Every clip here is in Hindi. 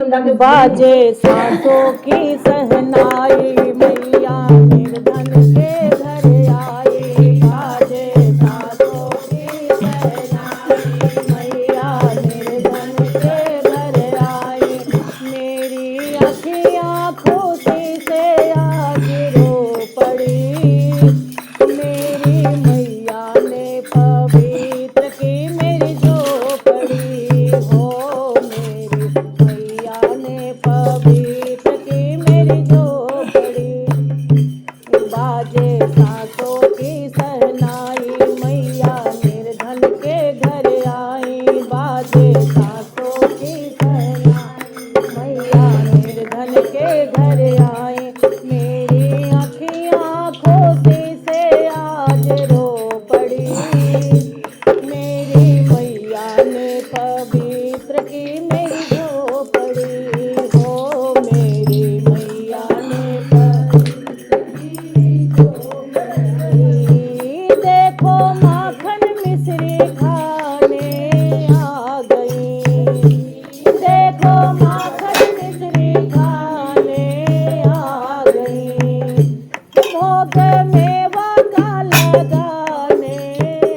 बाजे सांसों की सहनाई मैया निर्धन के घर आई। बाजे सांसों की सहनाई मैया निर्धन के घर आई। मेरी अखियाँ खुशी से आज रो पड़ी। मेरी मैया ने पवित्र की मेरी झोपड़ी हो। मेरी मैया ने पवित्र की मेरी झोपड़ी। बाजे सांसों की सहनाई मैया निर्धन के घर आई। बाजे सांसों की सहनाई मैया निर्धन के घर आई। मेरी अखियाँ खुशी से आज रो पड़ी। मेरी मैया ने पवित्र की मेरी झोपड़ी हो। मेरी मैया ने पवित्र की झोपड़ी। देखो माखन मिश्री खाने आ गई। देखो माखन मिश्री खाने आ गई। भोग मेवा का लगाने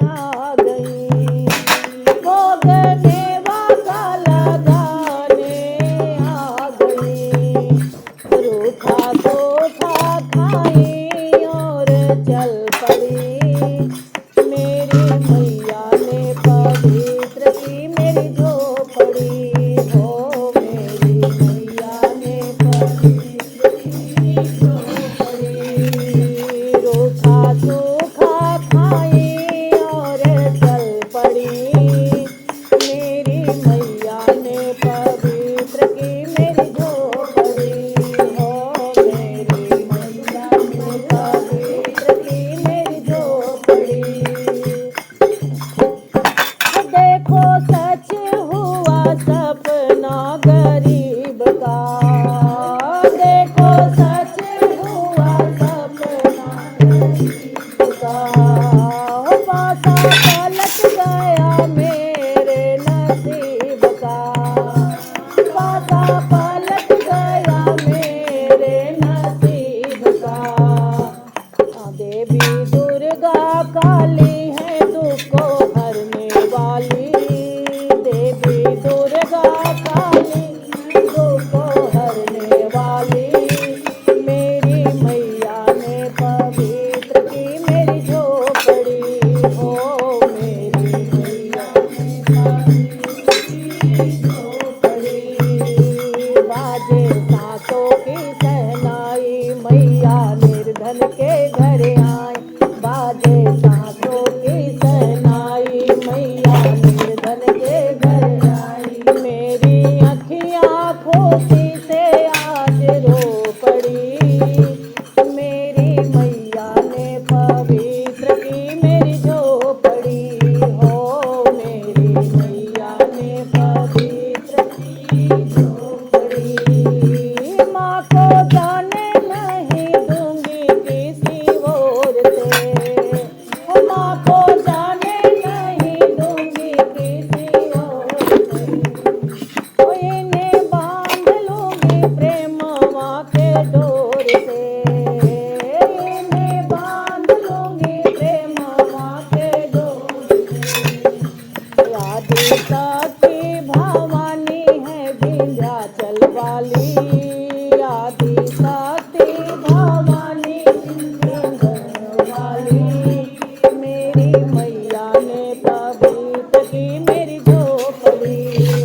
आ गई। भोग मेवा का लगाने आ गई। रूठा सोखा खाई और चल पड़ी। मेरी मैया ने पवित्र की मेरी झोपड़ी हो। मेरी मैया ने पवित्र की झोपड़ी। रूठा सूखा खाई और चल पड़ी। मेरी मैया ने पवित्र की मेरी झोपड़ी हो। मेरी मैया ने पवित्र की मेरी झोपड़ी। देखो सच हुआ सपना गरीब का। देखो सच हुआ सपना गरीब का। पासा पलट गया मेरे नसीब का। पासा पलट गया मेरे नसीब का। देवी दुर्गा काली है दुख को हरने वाली। देवी दुर्गा काली है दुख को हरने वाली। मेरी मैया ने पवित्र की मेरी झोपड़ी हो। मेरी मैया ने पवित्र की झोपड़ी। बाजे सांसों की सहनाई मैया निर्धन के घर आई। बाजे सांसों की सहनाई मैया निर्धन के घर आई। मेरी अखियाँ खुशी से आज रो पड़ी। मेरी मैया ने पवित्र की मेरी झोपड़ी हो। मेरी मैया ने पवित्र की झोपड़ी। माँ को जाने नहीं दूंगी किसी ओर से। माँ को जाने नहीं दूंगी किसी ओर से। इन्हें बांध लूंगी प्रेम माँ के डोर से। इन्हें बांध लूंगी प्रेम माँ के डोर से। आदि शक्ति भवानी है विंध्याचल वाली। आदि शक्ति भवानी विंध्याचल वाली। मेरी मैया ने पवित्र की मेरी झोपड़ी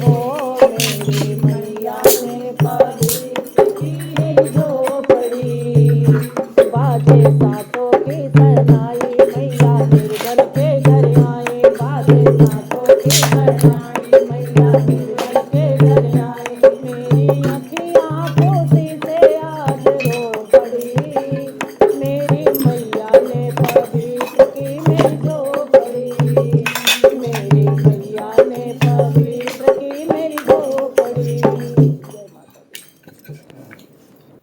हो। मेरी मैया ने पवित्र की मेरी झोपड़ी। बाजे सांसों की सहनाई मैया निर्धन के घर आई। बाजे सांसों की सहनाई मैया निर्धन के घर आई। मेरी अखियाँ खुशी से आज रो पड़ी। मेरी मैया ने पवित्र की मेरी झोपड़ी। मेरी मैया ने पवित्र की मेरी झोपड़ी।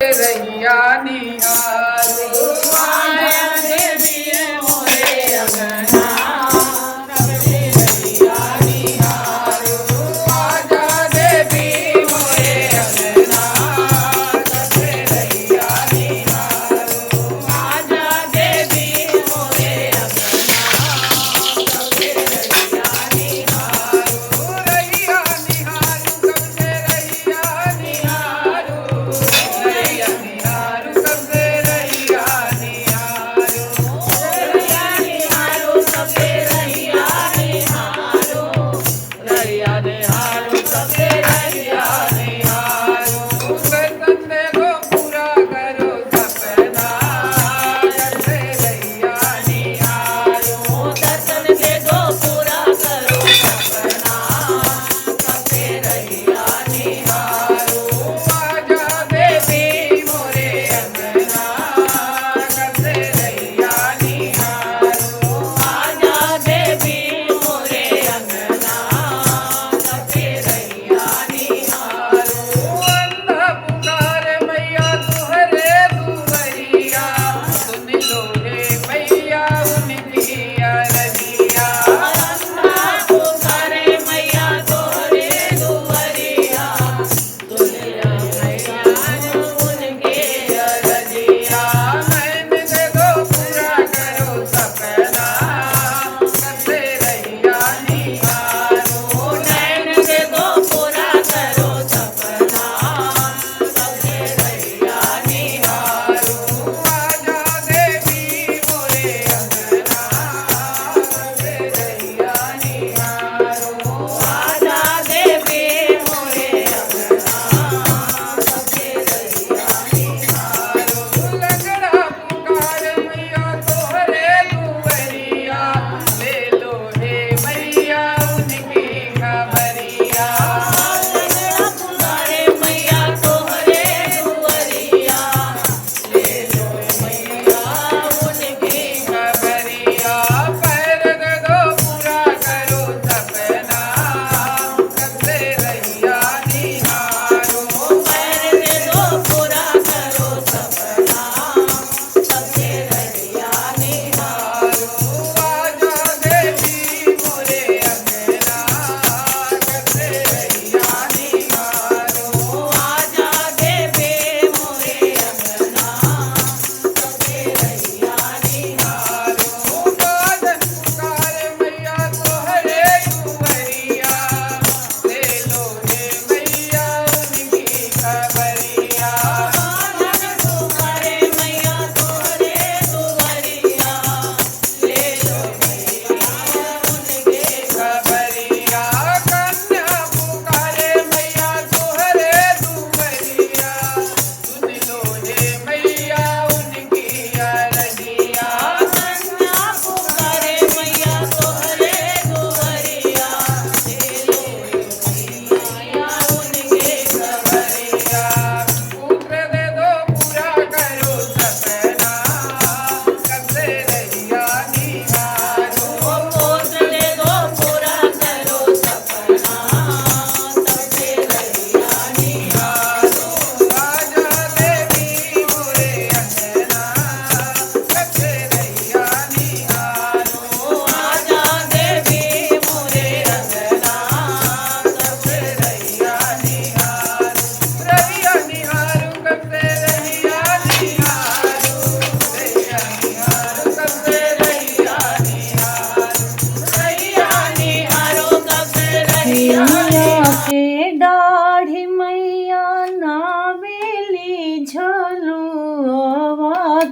रैया निहारो आया देवी मोरे अंगना। रैया निहारो आजा देवी मोरे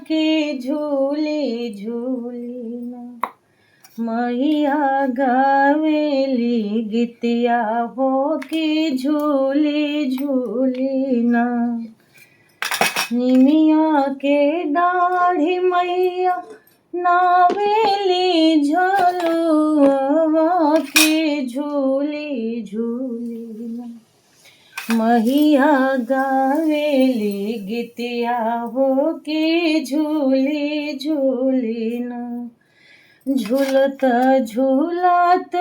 के झूली झूली ना मैया गावेली गीतिया हो के झूली झूली ना निमिया के दाढ़ी मैया नावेली झलुआ के झूली झूली ना मैया गावेली गीतिया हो के झूली झूली ना झूलत झूलत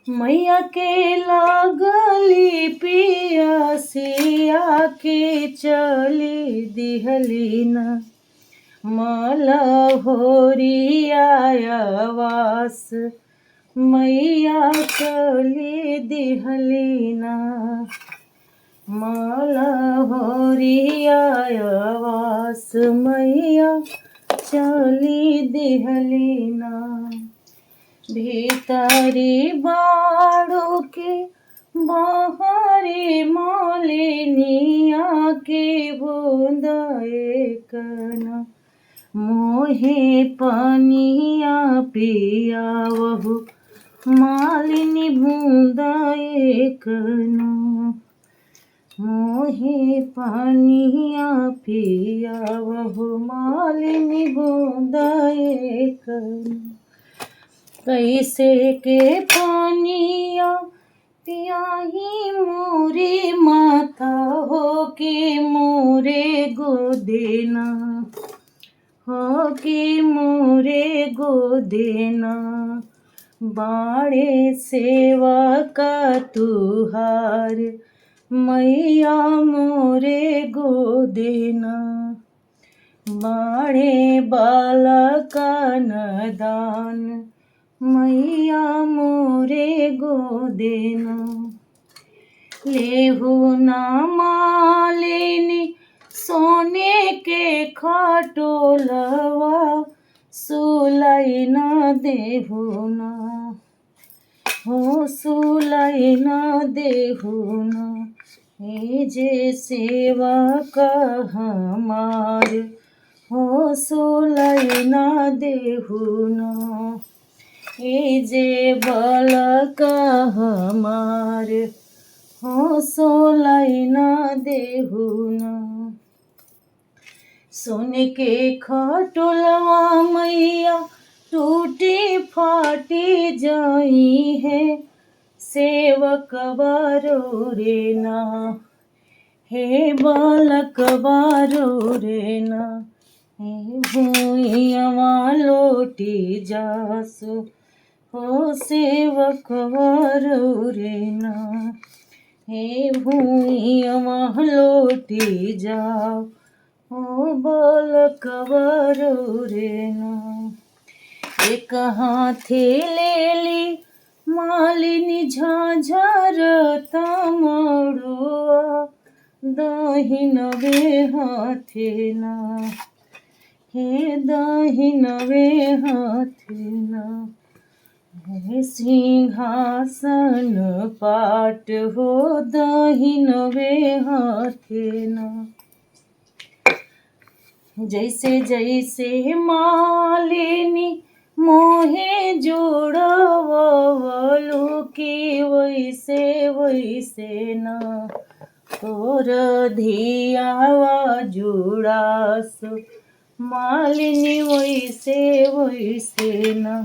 मैया के लागली पियसिया के चली दिहली ना मलहोरियावास मैया चली दिहली ना मलहोरियावास मैया चली दिहली ना भीतरी बाड़ो के बाहरी मालिनिया के बूंद एक ना मोहे पनिया पिया वहु मालिनी बूंद एक ना मोहे पनिया पिया वहु मालिनी बूंद एक ना कैसे के पानिया पियाही मोरे माथा हो के मोरे गोदेना हो के मोरे गोदेना बाड़े सेवा का तुहार मैया मोरे गोदेना बाड़े बालका नदान मैया मोरे गोदेना लेहु ना मालिनी सोने के खटोलवा सुलाई ना देहु ना हो सुलाई ना देहु ना हे जे सेवा का हमार हो सुलाई ना देहु ना ए जे बालका हमार हो सोलाई ना देहु ना सोने के खटोलवा मैया टूटी फाटी जाई है सेवक बारो रे ना हे बालक बारो रे ना हे भूइयावा लोटी जासु हो सेवक बारो रे ना हे भूइयावा लोटी जाओ हो बालक बारो रे ना एक हाथे लेली मालिनी झाझर तमड़ुआ दाहिनवे हाथे ना हे दाहिनवे हाथे ना हे सिंहासन पाट हो दाहिनवे हाथे ना जैसे जैसे मालिनी मोहे जोड़वलु की वैसे वैसे ना तोर धियावा जुड़ास मालिनी वैसे वैसे ना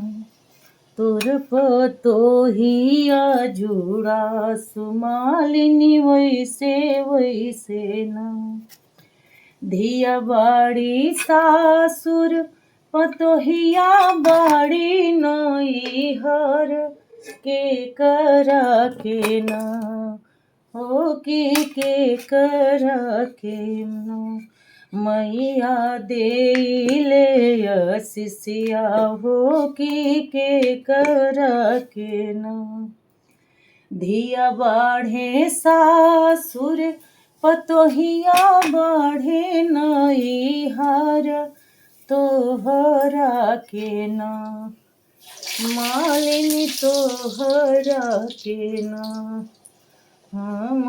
तोर पतोहिया जुड़ास मालिनी वैसे वैसे ना धिया बाड़ी सासुर पतोहिया बाड़ी नैहर के करा के ना हो के करा के ना मैया देले असिसिया हो के करा के ना धिया बाढ़े सासुर पतोहिया बाढ़े नैहर तोहरा के ना मालिनी तोहरा के ना हम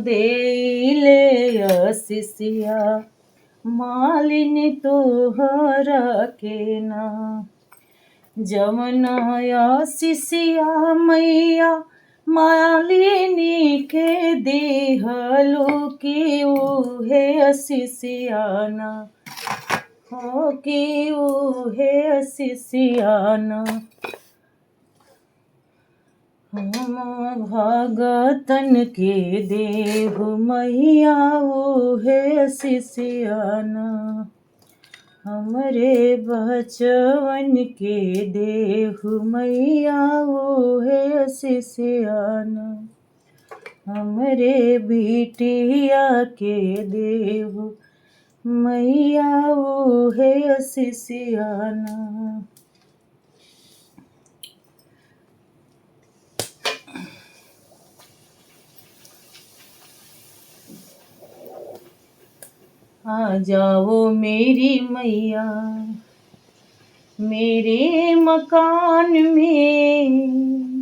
देले असिसिया मालिनी तोहरा के ना जमनाया सिसिया मैया मालिनी के देहलो की उहे असिसियाना हो की उहे असिसियाना हम भगतन के देव मैया उहे असिसियाना हमरे बचवन के देव मैया उहे असिसियाना हमरे बिटिया के देव मैया उहे असिसियाना आ जाओ मेरी मैया मेरे मकान में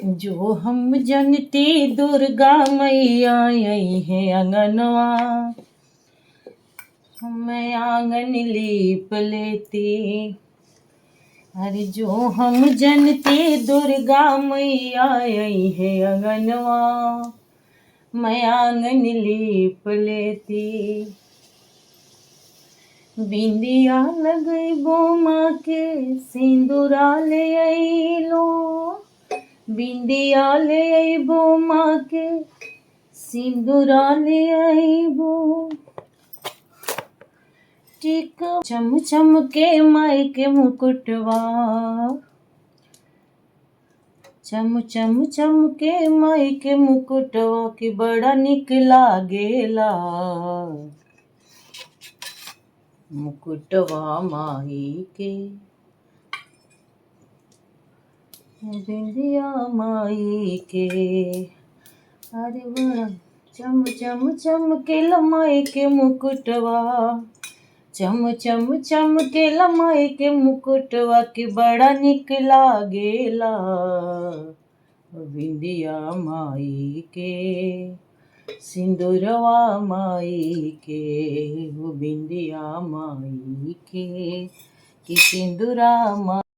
जो हम जनती दुर्गा मैया आई है अंगनवा मैं आंगन लीप लेती अरे जो हम जनती दुर्गा मैया आई है अंगनवा मैं आंगन लीप लेती बिंदिया लगई बोमा के सिंदूरा ले आईलो बिंदिया ले आईबो माँ के सिंदूरा ले आईबो टिक चम चम के माई के मुकुटवा चम चम चम के माई के मुकुटवा की बड़ा निक लागेला मुकुटवा माई के बिंदिया माई के अरे बड़ा चम चम चम के लमाई के मुकुटवा चम चम चम के लमाई के मुकुटवा की बड़ा निक लागेला बिंदिया माई के सिंदूरवा माई के बिंदिया माई के कि सिंदूरा माई